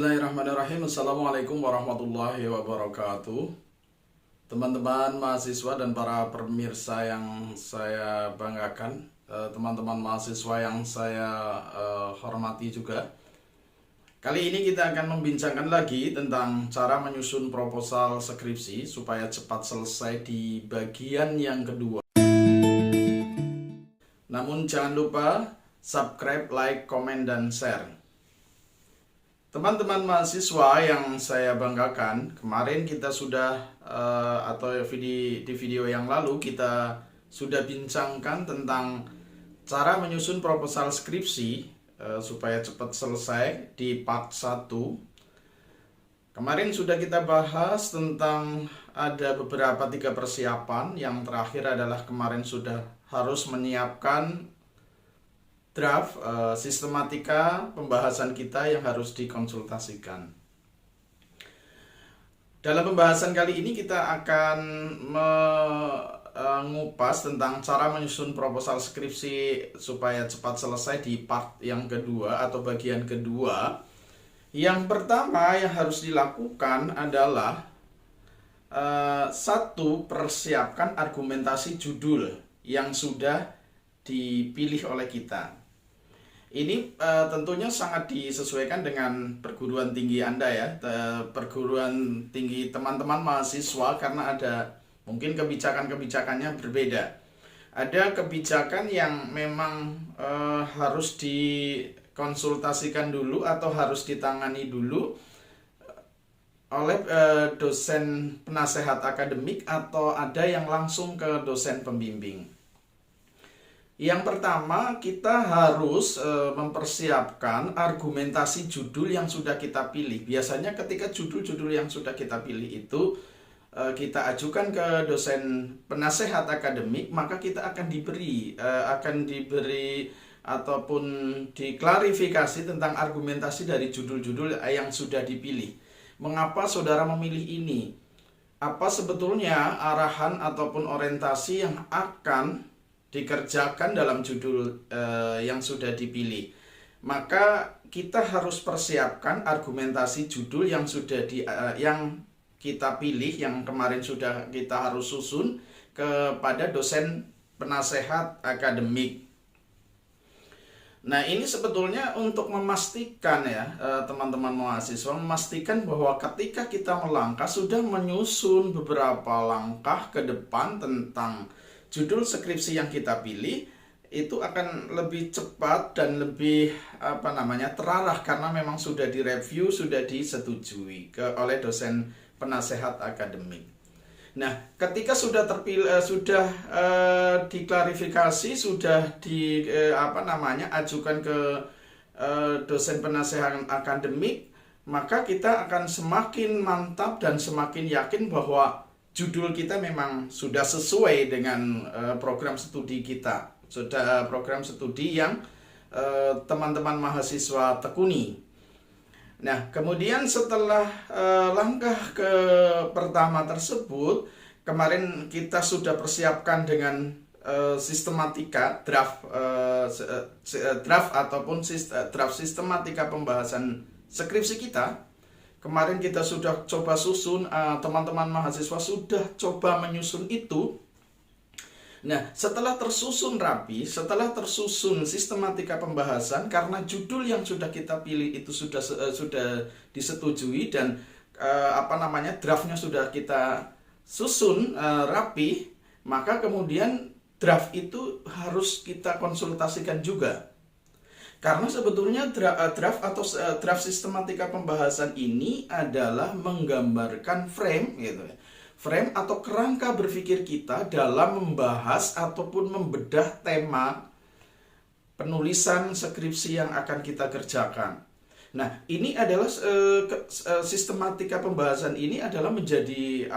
Bismillahirrahmanirrahim. Assalamualaikum warahmatullahi wabarakatuh. Teman-teman mahasiswa dan para pemirsa yang saya banggakan, teman-teman mahasiswa yang saya hormati juga. Kali ini kita akan membincangkan lagi tentang cara menyusun proposal skripsi supaya cepat selesai di bagian yang kedua. Namun jangan lupa subscribe, like, komen, dan share. Teman-teman mahasiswa yang saya banggakan, kemarin kita sudah atau di video yang lalu kita sudah bincangkan tentang cara menyusun proposal skripsi supaya cepat selesai di part 1. Kemarin sudah kita bahas tentang ada beberapa 3 persiapan. Yang terakhir adalah kemarin sudah harus menyiapkan draft sistematika pembahasan kita yang harus dikonsultasikan. Dalam pembahasan kali ini kita akan mengupas tentang cara menyusun proposal skripsi supaya cepat selesai di part yang kedua atau bagian kedua. Yang pertama yang harus dilakukan adalah satu, persiapkan argumentasi judul yang sudah dipilih oleh kita. Ini tentunya sangat disesuaikan dengan perguruan tinggi Anda ya, perguruan tinggi teman-teman mahasiswa, karena ada mungkin kebijakan-kebijakannya berbeda. Ada kebijakan yang memang harus dikonsultasikan dulu atau harus ditangani dulu oleh dosen penasehat akademik, atau ada yang langsung ke dosen pembimbing. Yang pertama, kita harus mempersiapkan argumentasi judul yang sudah kita pilih. Biasanya ketika judul-judul yang sudah kita pilih itu kita ajukan ke dosen penasehat akademik, maka kita akan diberi ataupun diklarifikasi tentang argumentasi dari judul-judul yang sudah dipilih. Mengapa saudara memilih ini? Apa sebetulnya arahan ataupun orientasi yang akan dikerjakan dalam judul yang sudah dipilih? Maka kita harus persiapkan argumentasi judul yang sudah yang kita pilih, yang kemarin sudah kita harus susun kepada dosen penasehat akademik. Nah, ini sebetulnya untuk memastikan ya, teman-teman mahasiswa, memastikan bahwa ketika kita melangkah sudah menyusun beberapa langkah ke depan tentang judul skripsi yang kita pilih, itu akan lebih cepat dan lebih terarah karena memang sudah direview, sudah disetujui oleh dosen penasehat akademik. Nah, ketika sudah terpilih, sudah diklarifikasi, sudah ajukan ke dosen penasehat akademik, maka kita akan semakin mantap dan semakin yakin bahwa judul kita memang sudah sesuai dengan program studi kita, sudah program studi yang teman-teman mahasiswa tekuni. Nah, kemudian setelah langkah ke pertama tersebut, kemarin kita sudah persiapkan dengan sistematika draft ataupun draft sistematika pembahasan skripsi kita. Kemarin kita sudah coba susun, teman-teman mahasiswa sudah coba menyusun itu. Nah, setelah tersusun rapi, setelah tersusun sistematika pembahasan, karena judul yang sudah kita pilih itu sudah disetujui dan draftnya sudah kita susun rapi, maka kemudian draft itu harus kita konsultasikan juga. Karena sebetulnya draft atau draft sistematika pembahasan ini adalah menggambarkan frame gitu ya. Frame atau kerangka berpikir kita dalam membahas ataupun membedah tema penulisan skripsi yang akan kita kerjakan. Nah, ini adalah sistematika pembahasan ini adalah menjadi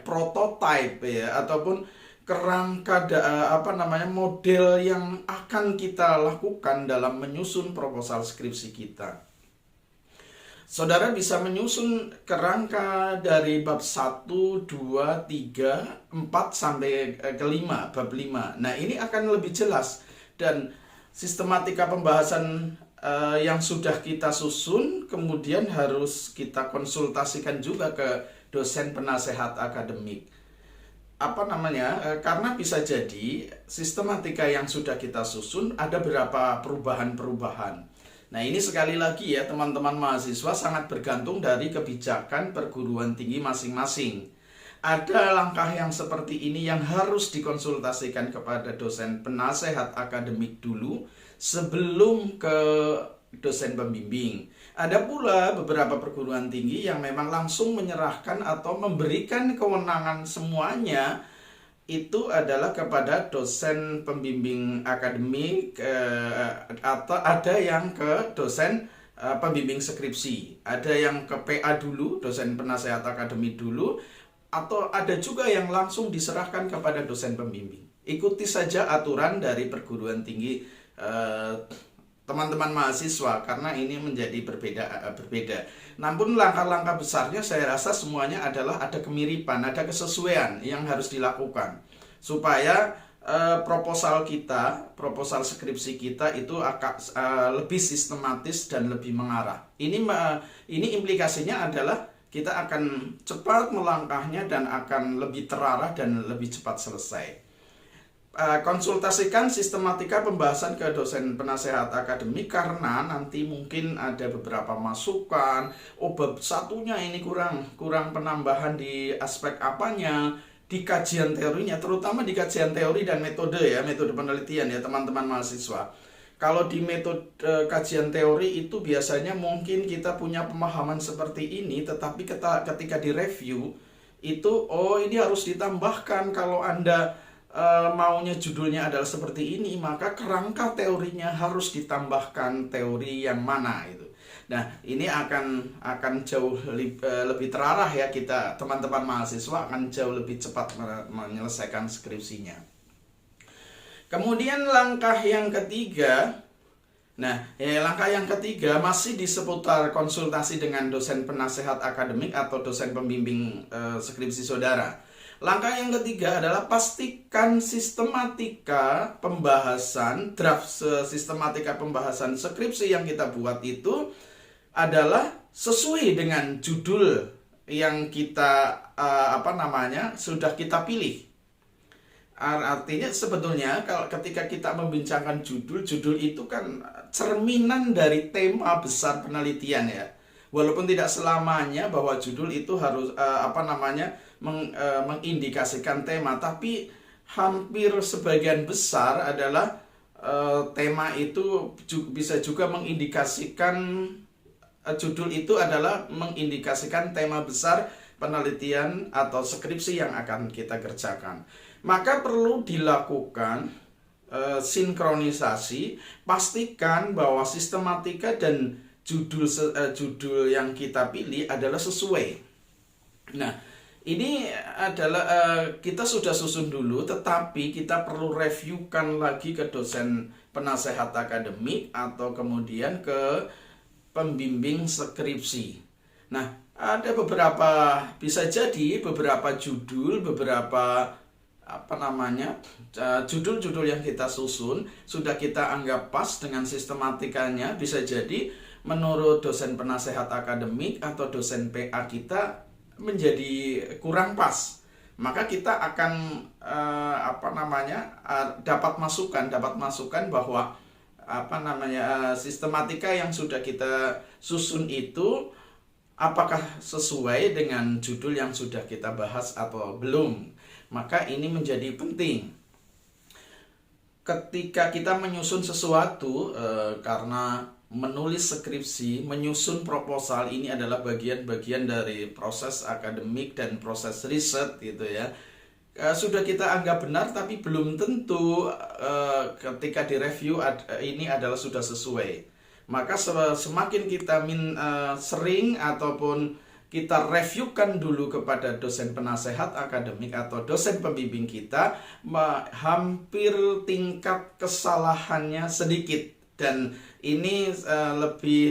prototype ya, ataupun kerangka model yang akan kita lakukan dalam menyusun proposal skripsi kita. Saudara bisa menyusun kerangka dari bab 1, 2, 3, 4 sampai ke 5, bab 5. Nah, ini akan lebih jelas dan sistematika pembahasan yang sudah kita susun kemudian harus kita konsultasikan juga ke dosen penasehat akademik. Karena bisa jadi sistematika yang sudah kita susun ada beberapa perubahan-perubahan. Nah, ini sekali lagi ya teman-teman mahasiswa sangat bergantung dari kebijakan perguruan tinggi masing-masing. Ada langkah yang seperti ini yang harus dikonsultasikan kepada dosen penasehat akademik dulu sebelum ke dosen pembimbing. Ada pula beberapa perguruan tinggi yang memang langsung menyerahkan atau memberikan kewenangan semuanya itu adalah kepada dosen pembimbing akademik, atau ada yang ke dosen pembimbing skripsi, ada yang ke PA dulu, dosen penasehat akademik dulu, atau ada juga yang langsung diserahkan kepada dosen pembimbing. Ikuti saja aturan dari perguruan tinggi teman-teman mahasiswa, karena ini menjadi berbeda. Namun langkah-langkah besarnya saya rasa semuanya adalah ada kemiripan, ada kesesuaian yang harus dilakukan supaya proposal skripsi kita itu akan lebih sistematis dan lebih mengarah. Ini implikasinya adalah kita akan cepat melangkahnya dan akan lebih terarah dan lebih cepat selesai. Konsultasikan sistematika pembahasan ke dosen penasehat akademik karena nanti mungkin ada beberapa masukan, bab satunya ini kurang penambahan di aspek apanya, di kajian teorinya, terutama di kajian teori dan metode penelitian ya teman-teman mahasiswa. Kalau di metode kajian teori itu biasanya mungkin kita punya pemahaman seperti ini, tetapi ketika direview itu ini harus ditambahkan. Kalau Anda maunya judulnya adalah seperti ini, maka kerangka teorinya harus ditambahkan teori yang mana itu. Nah, ini akan jauh lebih terarah ya, kita teman-teman mahasiswa akan jauh lebih cepat menyelesaikan skripsinya. Kemudian langkah yang ketiga, langkah yang ketiga masih di seputar konsultasi dengan dosen penasehat akademik atau dosen pembimbing skripsi saudara. Langkah yang ketiga adalah pastikan sistematika pembahasan, draft sistematika pembahasan skripsi yang kita buat itu adalah sesuai dengan judul yang kita sudah kita pilih. Artinya sebetulnya ketika kita membincangkan judul itu kan cerminan dari tema besar penelitian ya. Walaupun tidak selamanya bahwa judul itu harus mengindikasikan tema, tapi hampir sebagian besar adalah tema itu bisa juga mengindikasikan, judul itu adalah mengindikasikan tema besar penelitian atau skripsi yang akan kita kerjakan. Maka perlu dilakukan sinkronisasi, pastikan bahwa sistematika dan judul yang kita pilih adalah sesuai. Nah, ini adalah kita sudah susun dulu, tetapi kita perlu reviewkan lagi ke dosen penasehat akademik atau kemudian ke pembimbing skripsi. Nah, ada bisa jadi beberapa judul, judul-judul yang kita susun sudah kita anggap pas dengan sistematikanya, bisa jadi menurut dosen penasehat akademik atau dosen PA kita menjadi kurang pas. Maka kita akan dapat masukan bahwa sistematika yang sudah kita susun itu apakah sesuai dengan judul yang sudah kita bahas atau belum. Maka ini menjadi penting ketika kita menyusun sesuatu, karena menulis skripsi, menyusun proposal ini adalah bagian-bagian dari proses akademik dan proses riset gitu ya. Sudah kita anggap benar, tapi belum tentu ketika direview ini adalah sudah sesuai. Maka semakin kita sering ataupun kita reviewkan dulu kepada dosen penasehat akademik atau dosen pembimbing kita, hampir tingkat kesalahannya sedikit. Dan ini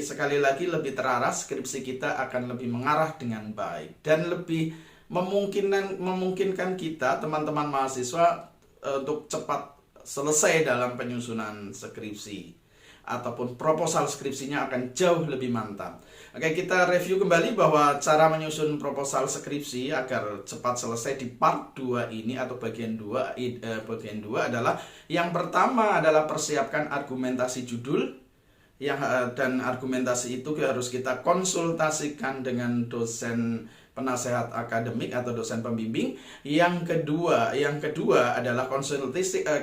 sekali lagi lebih terarah, skripsi kita akan lebih mengarah dengan baik dan lebih memungkinkan kita teman-teman mahasiswa untuk cepat selesai dalam penyusunan skripsi. ataupun proposal skripsinya akan jauh lebih mantap. Oke, kita review kembali bahwa cara menyusun proposal skripsi agar cepat selesai di part 2 ini atau bagian 2 adalah yang pertama adalah persiapkan argumentasi judul dan argumentasi itu harus kita konsultasikan dengan dosen penasehat akademik atau dosen pembimbing. Yang kedua adalah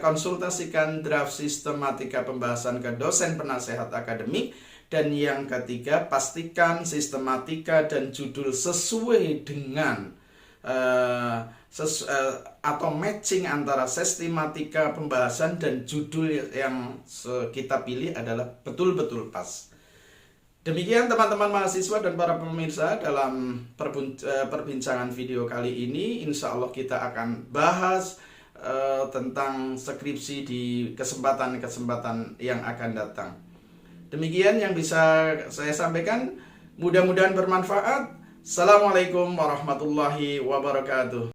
konsultasikan draft sistematika pembahasan ke dosen penasehat akademik. Dan yang ketiga, pastikan sistematika dan judul sesuai dengan atau matching antara sistematika pembahasan dan judul yang kita pilih adalah betul-betul pas. Demikian teman-teman mahasiswa dan para pemirsa, dalam perbincangan video kali ini insya Allah kita akan bahas tentang skripsi di kesempatan-kesempatan yang akan datang. Demikian yang bisa saya sampaikan, mudah-mudahan bermanfaat. Assalamualaikum warahmatullahi wabarakatuh.